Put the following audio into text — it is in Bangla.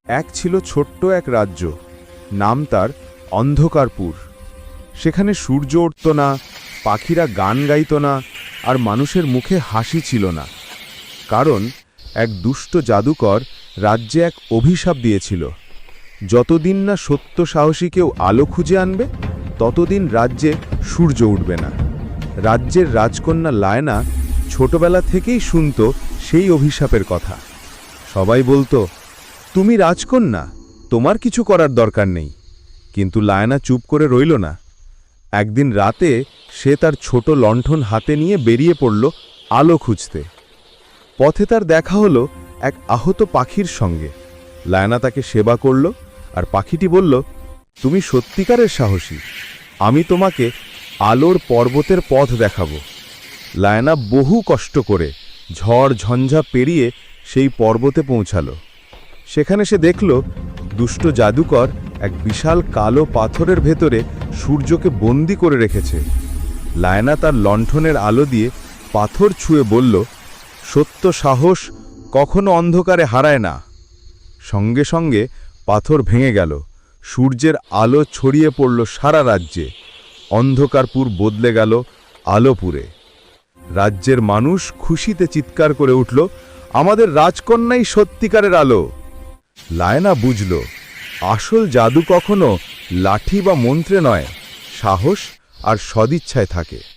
এক ছিল ছোট্ট এক রাজ্য, নাম তার অন্ধকারপুর। সেখানে সূর্য উঠত না, পাখিরা গান গাইত না, আর মানুষের মুখে হাসি ছিল না। কারণ এক দুষ্ট জাদুকর রাজ্যে এক অভিশাপ দিয়েছিল, যতদিন না সত্য সাহসী কেউ আলো খুঁজে আনবে ততদিন রাজ্যে সূর্য উঠবে না। রাজ্যের রাজকন্যা লায়না ছোটবেলা থেকেই শুনত সেই অভিশাপের কথা। সবাই বলতো, তুমি রাজকন্যা, তোমার কিছু করার দরকার নেই। কিন্তু লায়না চুপ করে রইল না। একদিন রাতে সে তার ছোট লণ্ঠন হাতে নিয়ে বেরিয়ে পড়ল আলো খুঁজতে। পথে তার দেখা হলো এক আহত পাখির সঙ্গে। লায়না তাকে সেবা করল, আর পাখিটি বলল, তুমি সত্যিকারের সাহসী, আমি তোমাকে আলোর পর্বতের পথ দেখাবো। লায়না বহু কষ্ট করে ঝড় ঝঞ্ঝা পেরিয়ে সেই পর্বতে পৌঁছালো। সেখানে সে দেখল দুষ্ট জাদুকর এক বিশাল কালো পাথরের ভেতরে সূর্যকে বন্দি করে রেখেছে। লায়না তার লণ্ঠনের আলো দিয়ে পাথর ছুঁয়ে বলল, সত্য সাহস কখনো অন্ধকারে হারায় না। সঙ্গে সঙ্গে পাথর ভেঙে গেল, সূর্যের আলো ছড়িয়ে পড়ল সারা রাজ্যে। অন্ধকারপুর বদলে গেল আলোপুরে। রাজ্যের মানুষ খুশিতে চিৎকার করে উঠল, আমাদের রাজকন্যাই সত্যিকারের আলো। লায়না বুঝল, আসল জাদু কখনো লাঠি বা মন্ত্রে নয়, সাহস আর সদিচ্ছায় থাকে।